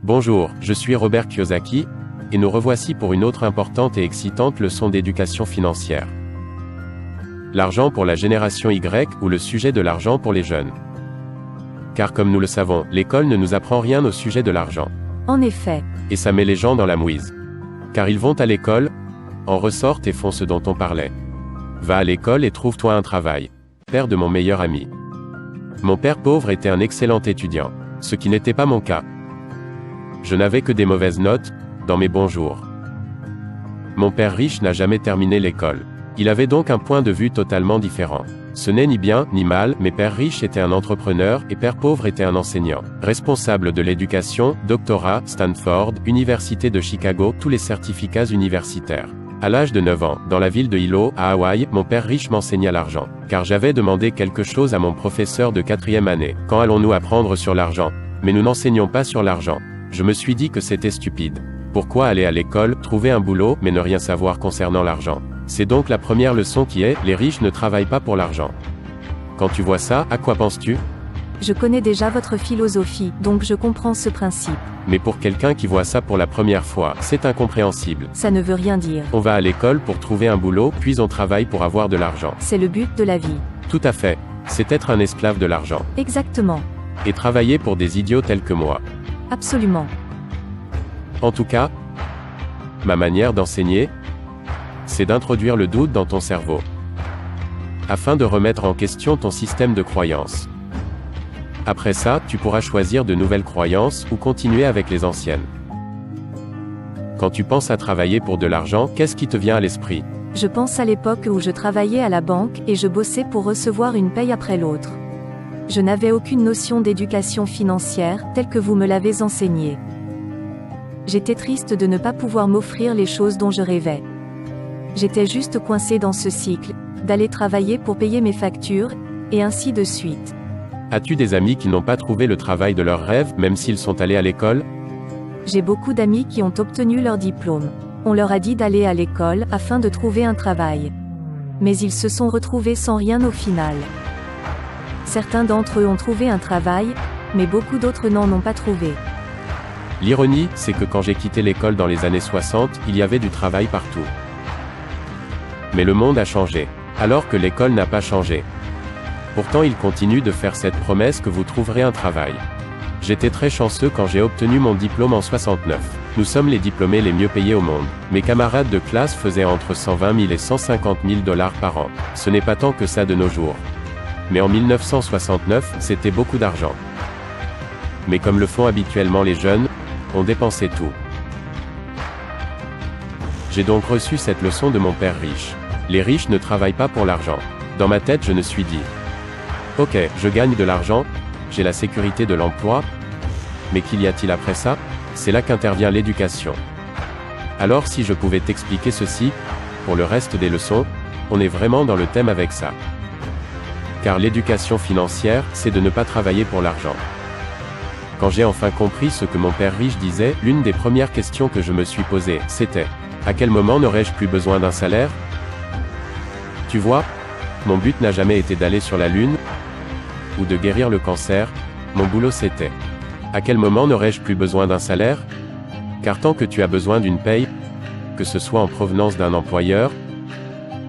Bonjour, je suis Robert Kiyosaki, et nous revoici pour une autre importante et excitante leçon d'éducation financière. L'argent pour la génération Y ou le sujet de l'argent pour les jeunes. Car comme nous le savons, l'école ne nous apprend rien au sujet de l'argent. En effet. Et ça met les gens dans la mouise. Car ils vont à l'école, en ressortent et font ce dont on parlait. Va à l'école et trouve-toi un travail. Père de mon meilleur ami. Mon père pauvre était un excellent étudiant, ce qui n'était pas mon cas. Je n'avais que des mauvaises notes, dans mes bons jours. Mon père riche n'a jamais terminé l'école. Il avait donc un point de vue totalement différent. Ce n'est ni bien, ni mal, mais père riche était un entrepreneur, et père pauvre était un enseignant. Responsable de l'éducation, doctorat, Stanford, Université de Chicago, tous les certificats universitaires. À l'âge de 9 ans, dans la ville de Hilo, à Hawaï, mon père riche m'enseigna l'argent. Car j'avais demandé quelque chose à mon professeur de 4e année. Quand allons-nous apprendre sur l'argent? Mais nous n'enseignons pas sur l'argent. Je me suis dit que c'était stupide. Pourquoi aller à l'école, trouver un boulot, mais ne rien savoir concernant l'argent? C'est donc la première leçon qui est, les riches ne travaillent pas pour l'argent. Quand tu vois ça, à quoi penses-tu? Je connais déjà votre philosophie, donc je comprends ce principe. Mais pour quelqu'un qui voit ça pour la première fois, c'est incompréhensible. Ça ne veut rien dire. On va à l'école pour trouver un boulot, puis on travaille pour avoir de l'argent. C'est le but de la vie. Tout à fait. C'est être un esclave de l'argent. Exactement. Et travailler pour des idiots tels que moi. Absolument. En tout cas, ma manière d'enseigner, c'est d'introduire le doute dans ton cerveau, afin de remettre en question ton système de croyances. Après ça, tu pourras choisir de nouvelles croyances, ou continuer avec les anciennes. Quand tu penses à travailler pour de l'argent, qu'est-ce qui te vient à l'esprit? Je pense à l'époque où je travaillais à la banque, et je bossais pour recevoir une paye après l'autre. Je n'avais aucune notion d'éducation financière, telle que vous me l'avez enseignée. J'étais triste de ne pas pouvoir m'offrir les choses dont je rêvais. J'étais juste coincé dans ce cycle, d'aller travailler pour payer mes factures, et ainsi de suite. As-tu des amis qui n'ont pas trouvé le travail de leurs rêves, même s'ils sont allés à l'école? J'ai beaucoup d'amis qui ont obtenu leur diplôme. On leur a dit d'aller à l'école, afin de trouver un travail. Mais ils se sont retrouvés sans rien au final. Certains d'entre eux ont trouvé un travail, mais beaucoup d'autres n'en ont pas trouvé. L'ironie, c'est que quand j'ai quitté l'école dans les années 60, il y avait du travail partout. Mais le monde a changé. Alors que l'école n'a pas changé. Pourtant il continue de faire cette promesse que vous trouverez un travail. J'étais très chanceux quand j'ai obtenu mon diplôme en 69. Nous sommes les diplômés les mieux payés au monde. Mes camarades de classe faisaient entre 120 000 et 150 000 $ par an. Ce n'est pas tant que ça de nos jours. Mais en 1969, c'était beaucoup d'argent. Mais comme le font habituellement les jeunes, on dépensait tout. J'ai donc reçu cette leçon de mon père riche. Les riches ne travaillent pas pour l'argent. Dans ma tête je me suis dit, ok, je gagne de l'argent, j'ai la sécurité de l'emploi, mais qu'y a-t-il après ça? C'est là qu'intervient l'éducation. Alors si je pouvais t'expliquer ceci, pour le reste des leçons, on est vraiment dans le thème avec ça. Car l'éducation financière, c'est de ne pas travailler pour l'argent. Quand j'ai enfin compris ce que mon père riche disait, l'une des premières questions que je me suis posée, c'était, à quel moment n'aurais-je plus besoin d'un salaire? Tu vois, mon but n'a jamais été d'aller sur la Lune, ou de guérir le cancer, mon boulot c'était. À quel moment n'aurais-je plus besoin d'un salaire? Car tant que tu as besoin d'une paye, que ce soit en provenance d'un employeur,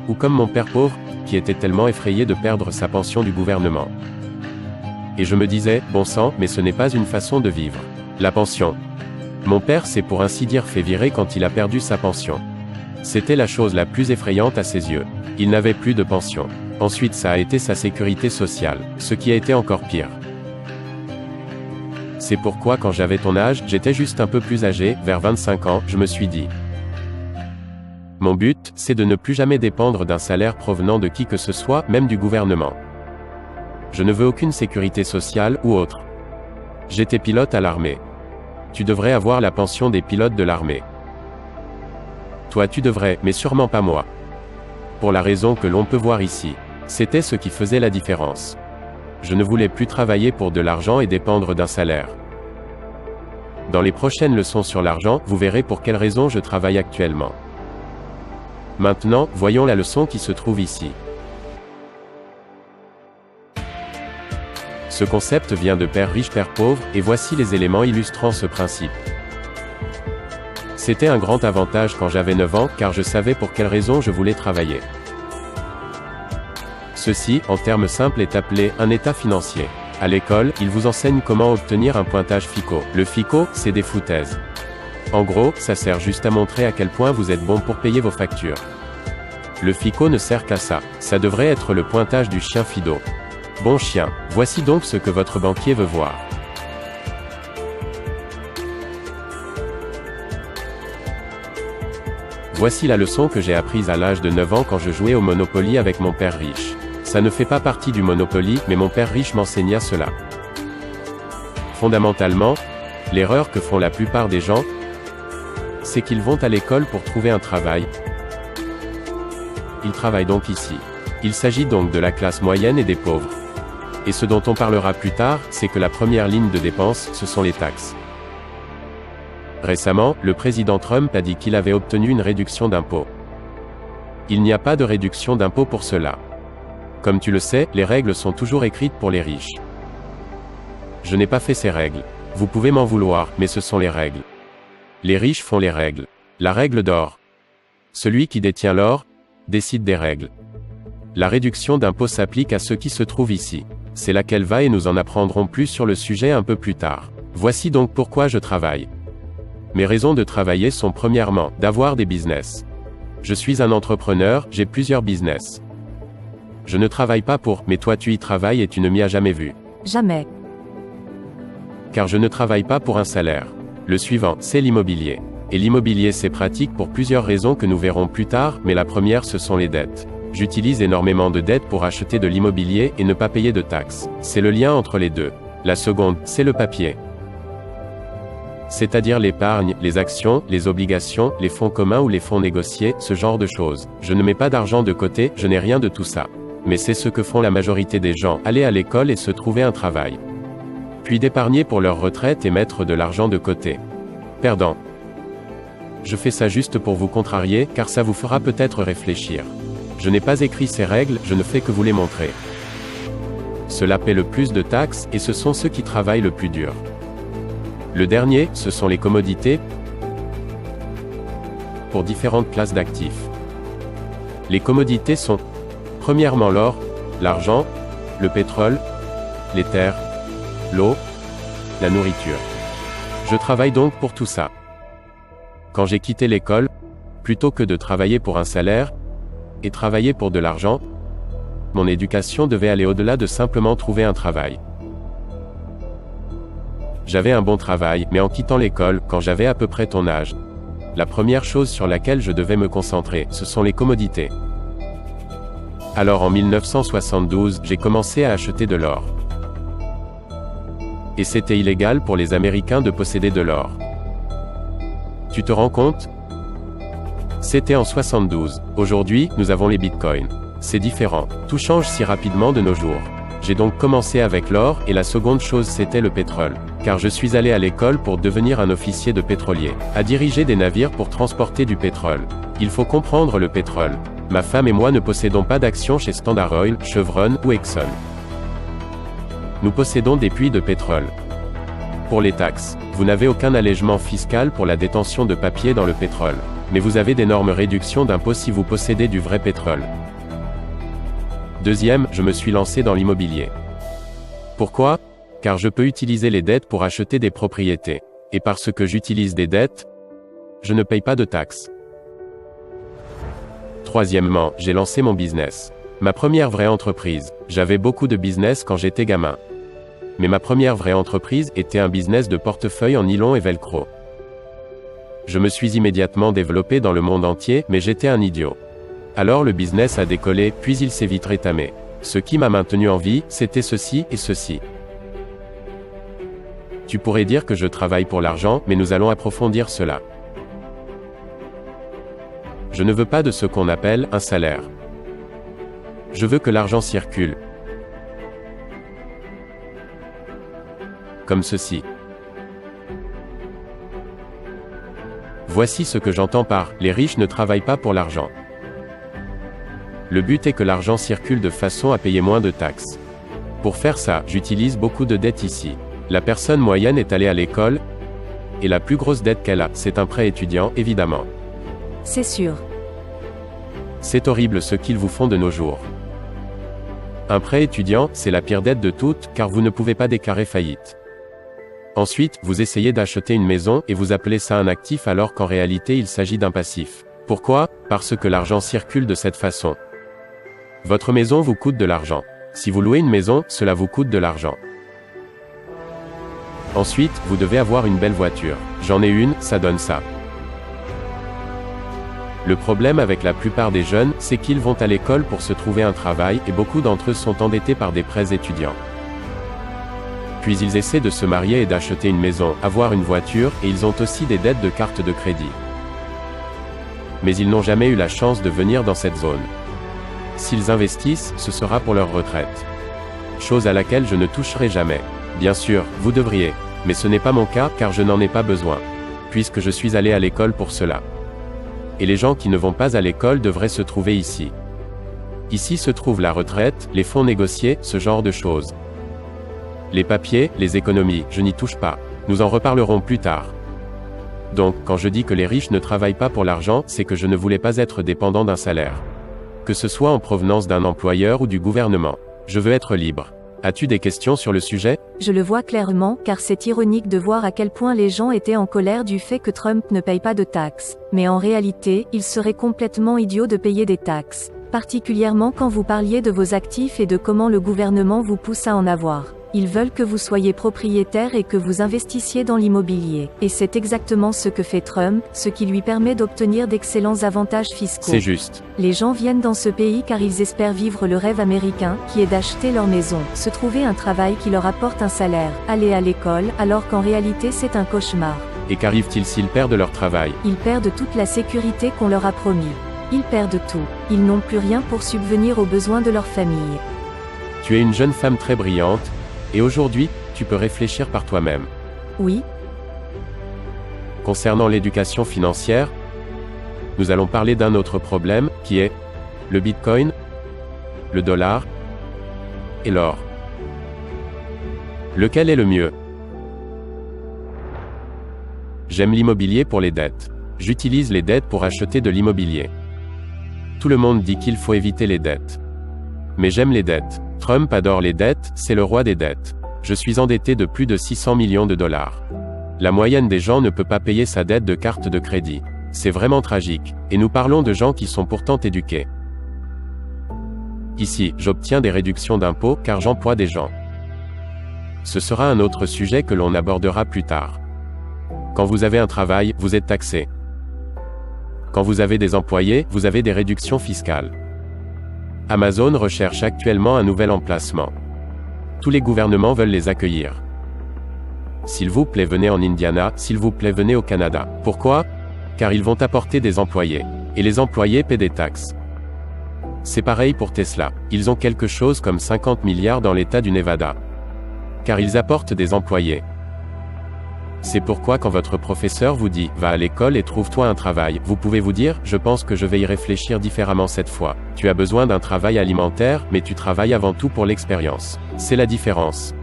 ou comme mon père pauvre, qui était tellement effrayé de perdre sa pension du gouvernement. Et je me disais, bon sang, mais ce n'est pas une façon de vivre. La pension. Mon père s'est pour ainsi dire fait virer quand il a perdu sa pension. C'était la chose la plus effrayante à ses yeux. Il n'avait plus de pension. Ensuite ça a été sa sécurité sociale, ce qui a été encore pire. C'est pourquoi quand j'avais ton âge, j'étais juste un peu plus âgé, vers 25 ans, je me suis dit. Mon but, c'est de ne plus jamais dépendre d'un salaire provenant de qui que ce soit, même du gouvernement. Je ne veux aucune sécurité sociale, ou autre. J'étais pilote à l'armée. Tu devrais avoir la pension des pilotes de l'armée. Toi tu devrais, mais sûrement pas moi. Pour la raison que l'on peut voir ici. C'était ce qui faisait la différence. Je ne voulais plus travailler pour de l'argent et dépendre d'un salaire. Dans les prochaines leçons sur l'argent, vous verrez pour quelles raisons je travaille actuellement. Maintenant, voyons la leçon qui se trouve ici. Ce concept vient de Père riche, Père pauvre, et voici les éléments illustrant ce principe. C'était un grand avantage quand j'avais 9 ans, car je savais pour quelles raisons je voulais travailler. Ceci, en termes simples, est appelé un état financier. À l'école, ils vous enseignent comment obtenir un pointage FICO. Le FICO, c'est des foutaises. En gros, ça sert juste à montrer à quel point vous êtes bon pour payer vos factures. Le FICO ne sert qu'à ça. Ça devrait être le pointage du chien Fido. Bon chien, voici donc ce que votre banquier veut voir. Voici la leçon que j'ai apprise à l'âge de 9 ans quand je jouais au Monopoly avec mon père riche. Ça ne fait pas partie du Monopoly, mais mon père riche m'enseigna cela. Fondamentalement, l'erreur que font la plupart des gens, c'est qu'ils vont à l'école pour trouver un travail. Ils travaillent donc ici. Il s'agit donc de la classe moyenne et des pauvres. Et ce dont on parlera plus tard, c'est que la première ligne de dépense, ce sont les taxes. Récemment, le président Trump a dit qu'il avait obtenu une réduction d'impôts. Il n'y a pas de réduction d'impôts pour cela. Comme tu le sais, les règles sont toujours écrites pour les riches. Je n'ai pas fait ces règles. Vous pouvez m'en vouloir, mais ce sont les règles. Les riches font les règles. La règle d'or. Celui qui détient l'or, décide des règles. La réduction d'impôts s'applique à ceux qui se trouvent ici. C'est là qu'elle va et nous en apprendrons plus sur le sujet un peu plus tard. Voici donc pourquoi je travaille. Mes raisons de travailler sont premièrement, d'avoir des business. Je suis un entrepreneur, j'ai plusieurs business. Je ne travaille pas pour, mais toi tu y travailles et tu ne m'y as jamais vu. Jamais. Car je ne travaille pas pour un salaire. Le suivant, c'est l'immobilier. Et l'immobilier c'est pratique pour plusieurs raisons que nous verrons plus tard, mais la première ce sont les dettes. J'utilise énormément de dettes pour acheter de l'immobilier et ne pas payer de taxes. C'est le lien entre les deux. La seconde, c'est le papier. C'est-à-dire l'épargne, les actions, les obligations, les fonds communs ou les fonds négociés, ce genre de choses. Je ne mets pas d'argent de côté, je n'ai rien de tout ça. Mais c'est ce que font la majorité des gens, aller à l'école et se trouver un travail. Puis d'épargner pour leur retraite et mettre de l'argent de côté. Perdant. Je fais ça juste pour vous contrarier, car ça vous fera peut-être réfléchir. Je n'ai pas écrit ces règles, je ne fais que vous les montrer. Cela paie le plus de taxes, et ce sont ceux qui travaillent le plus dur. Le dernier, ce sont les commodités, pour différentes classes d'actifs. Les commodités sont, premièrement l'or, l'argent, le pétrole, les terres, l'eau, la nourriture. Je travaille donc pour tout ça. Quand j'ai quitté l'école, plutôt que de travailler pour un salaire, et travailler pour de l'argent, mon éducation devait aller au-delà de simplement trouver un travail. J'avais un bon travail, mais en quittant l'école, quand j'avais à peu près ton âge, la première chose sur laquelle je devais me concentrer, ce sont les commodités. Alors en 1972, j'ai commencé à acheter de l'or. Et c'était illégal pour les Américains de posséder de l'or. Tu te rends compte? C'était en 72. Aujourd'hui, nous avons les bitcoins. C'est différent. Tout change si rapidement de nos jours. J'ai donc commencé avec l'or, et la seconde chose c'était le pétrole. Car je suis allé à l'école pour devenir un officier de pétrolier, à diriger des navires pour transporter du pétrole. Il faut comprendre le pétrole. Ma femme et moi ne possédons pas d'actions chez Standard Oil, Chevron ou Exxon. Nous possédons des puits de pétrole. Pour les taxes, vous n'avez aucun allègement fiscal pour la détention de papier dans le pétrole. Mais vous avez d'énormes réductions d'impôts si vous possédez du vrai pétrole. Deuxième, je me suis lancé dans l'immobilier. Pourquoi? Car je peux utiliser les dettes pour acheter des propriétés. Et parce que j'utilise des dettes, je ne paye pas de taxes. Troisièmement, j'ai lancé mon business. Ma première vraie entreprise. J'avais beaucoup de business quand j'étais gamin. Mais ma première vraie entreprise était un business de portefeuille en nylon et velcro. Je me suis immédiatement développé dans le monde entier, mais j'étais un idiot. Alors le business a décollé, puis il s'est vite rétamé. Ce qui m'a maintenu en vie, c'était ceci et ceci. Tu pourrais dire que je travaille pour l'argent, mais nous allons approfondir cela. Je ne veux pas de ce qu'on appelle un salaire. Je veux que l'argent circule. Comme ceci. Voici ce que j'entends par « les riches ne travaillent pas pour l'argent ». Le but est que l'argent circule de façon à payer moins de taxes. Pour faire ça, j'utilise beaucoup de dettes ici. La personne moyenne est allée à l'école, et la plus grosse dette qu'elle a, c'est un prêt étudiant, évidemment. C'est sûr. C'est horrible ce qu'ils vous font de nos jours. Un prêt étudiant, c'est la pire dette de toutes, car vous ne pouvez pas déclarer faillite. Ensuite, vous essayez d'acheter une maison, et vous appelez ça un actif alors qu'en réalité il s'agit d'un passif. Pourquoi? Parce que l'argent circule de cette façon. Votre maison vous coûte de l'argent. Si vous louez une maison, cela vous coûte de l'argent. Ensuite, vous devez avoir une belle voiture. J'en ai une, ça donne ça. Le problème avec la plupart des jeunes, c'est qu'ils vont à l'école pour se trouver un travail, et beaucoup d'entre eux sont endettés par des prêts étudiants. Puis ils essaient de se marier et d'acheter une maison, avoir une voiture, et ils ont aussi des dettes de carte de crédit. Mais ils n'ont jamais eu la chance de venir dans cette zone. S'ils investissent, ce sera pour leur retraite. Chose à laquelle je ne toucherai jamais. Bien sûr, vous devriez. Mais ce n'est pas mon cas, car je n'en ai pas besoin. Puisque je suis allé à l'école pour cela. Et les gens qui ne vont pas à l'école devraient se trouver ici. Ici se trouve la retraite, les fonds négociés, ce genre de choses. Les papiers, les économies, je n'y touche pas. Nous en reparlerons plus tard. Donc, quand je dis que les riches ne travaillent pas pour l'argent, c'est que je ne voulais pas être dépendant d'un salaire. Que ce soit en provenance d'un employeur ou du gouvernement. Je veux être libre. As-tu des questions sur le sujet? Je le vois clairement, car c'est ironique de voir à quel point les gens étaient en colère du fait que Trump ne paye pas de taxes. Mais en réalité, il serait complètement idiot de payer des taxes. Particulièrement quand vous parliez de vos actifs et de comment le gouvernement vous pousse à en avoir. Ils veulent que vous soyez propriétaire et que vous investissiez dans l'immobilier. Et c'est exactement ce que fait Trump, ce qui lui permet d'obtenir d'excellents avantages fiscaux. C'est juste. Les gens viennent dans ce pays car ils espèrent vivre le rêve américain, qui est d'acheter leur maison, se trouver un travail qui leur apporte un salaire, aller à l'école, alors qu'en réalité c'est un cauchemar. Et qu'arrive-t-il s'ils perdent leur travail? Ils perdent toute la sécurité qu'on leur a promis. Ils perdent tout. Ils n'ont plus rien pour subvenir aux besoins de leur famille. Tu es une jeune femme très brillante, et aujourd'hui, tu peux réfléchir par toi-même. Oui. Concernant l'éducation financière, nous allons parler d'un autre problème, qui est le Bitcoin, le dollar et l'or. Lequel est le mieux? J'aime l'immobilier pour les dettes. J'utilise les dettes pour acheter de l'immobilier. Tout le monde dit qu'il faut éviter les dettes. Mais j'aime les dettes. Trump adore les dettes, c'est le roi des dettes. Je suis endetté de plus de 600 millions de dollars. La moyenne des gens ne peut pas payer sa dette de carte de crédit. C'est vraiment tragique. Et nous parlons de gens qui sont pourtant éduqués. Ici, j'obtiens des réductions d'impôts car j'emploie des gens. Ce sera un autre sujet que l'on abordera plus tard. Quand vous avez un travail, vous êtes taxé. Quand vous avez des employés, vous avez des réductions fiscales. Amazon recherche actuellement un nouvel emplacement. Tous les gouvernements veulent les accueillir. S'il vous plaît, venez en Indiana, s'il vous plaît, venez au Canada. Pourquoi? Car ils vont apporter des employés. Et les employés paient des taxes. C'est pareil pour Tesla. Ils ont quelque chose comme 50 milliards dans l'État du Nevada. Car ils apportent des employés. C'est pourquoi quand votre professeur vous dit « Va à l'école et trouve-toi un travail », vous pouvez vous dire « Je pense que je vais y réfléchir différemment cette fois. Tu as besoin d'un travail alimentaire, mais tu travailles avant tout pour l'expérience. » C'est la différence.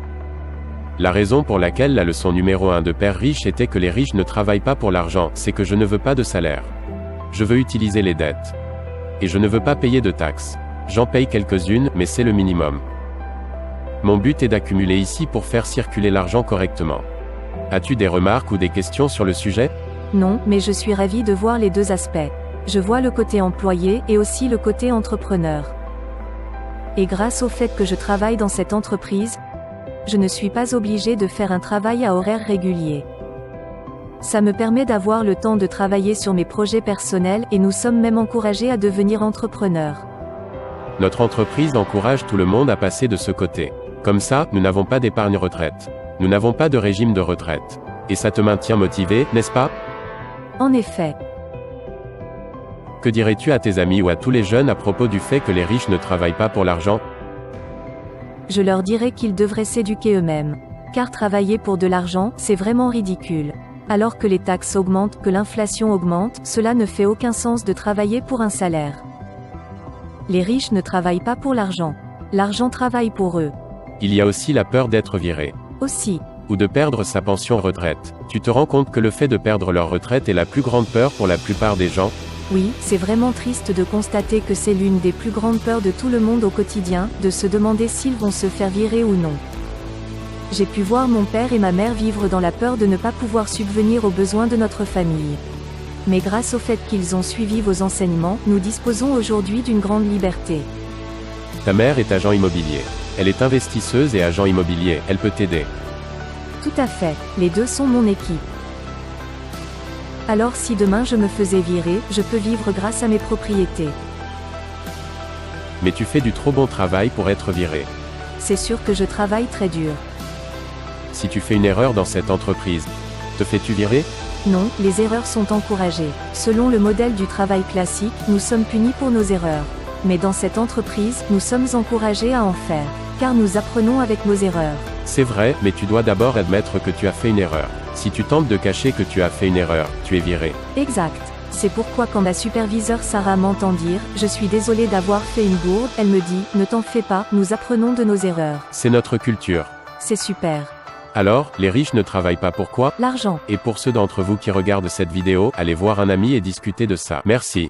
La raison pour laquelle la leçon numéro 1 de Père Riche était que les riches ne travaillent pas pour l'argent, c'est que je ne veux pas de salaire. Je veux utiliser les dettes. Et je ne veux pas payer de taxes. J'en paye quelques-unes, mais c'est le minimum. Mon but est d'accumuler ici pour faire circuler l'argent correctement. As-tu des remarques ou des questions sur le sujet? Non, mais je suis ravie de voir les deux aspects. Je vois le côté employé et aussi le côté entrepreneur. Et grâce au fait que je travaille dans cette entreprise, je ne suis pas obligée de faire un travail à horaire régulier. Ça me permet d'avoir le temps de travailler sur mes projets personnels et nous sommes même encouragés à devenir entrepreneurs. Notre entreprise encourage tout le monde à passer de ce côté. Comme ça, nous n'avons pas d'épargne retraite. Nous n'avons pas de régime de retraite. Et ça te maintient motivé, n'est-ce pas? En effet. Que dirais-tu à tes amis ou à tous les jeunes à propos du fait que les riches ne travaillent pas pour l'argent? Je leur dirais qu'ils devraient s'éduquer eux-mêmes. Car travailler pour de l'argent, c'est vraiment ridicule. Alors que les taxes augmentent, que l'inflation augmente, cela ne fait aucun sens de travailler pour un salaire. Les riches ne travaillent pas pour l'argent. L'argent travaille pour eux. Il y a aussi la peur d'être viré. Aussi. Ou de perdre sa pension retraite. Tu te rends compte que le fait de perdre leur retraite est la plus grande peur pour la plupart des gens? Oui, c'est vraiment triste de constater que c'est l'une des plus grandes peurs de tout le monde au quotidien, de se demander s'ils vont se faire virer ou non. J'ai pu voir mon père et ma mère vivre dans la peur de ne pas pouvoir subvenir aux besoins de notre famille. Mais grâce au fait qu'ils ont suivi vos enseignements, nous disposons aujourd'hui d'une grande liberté. Ta mère est agent immobilier. Elle est investisseuse et agent immobilier, elle peut t'aider. Tout à fait, les deux sont mon équipe. Alors si demain je me faisais virer, je peux vivre grâce à mes propriétés. Mais tu fais du trop bon travail pour être viré. C'est sûr que je travaille très dur. Si tu fais une erreur dans cette entreprise, te fais-tu virer? Non, les erreurs sont encouragées. Selon le modèle du travail classique, nous sommes punis pour nos erreurs. Mais dans cette entreprise, nous sommes encouragés à en faire. Car nous apprenons avec nos erreurs. C'est vrai, mais tu dois d'abord admettre que tu as fait une erreur. Si tu tentes de cacher que tu as fait une erreur, tu es viré. Exact. C'est pourquoi quand ma superviseure Sarah m'entend dire « Je suis désolée d'avoir fait une bourde », elle me dit « Ne t'en fais pas, nous apprenons de nos erreurs. » C'est notre culture. C'est super. Alors, les riches ne travaillent pas pour quoi? L'argent. Et pour ceux d'entre vous qui regardent cette vidéo, allez voir un ami et discutez de ça. Merci.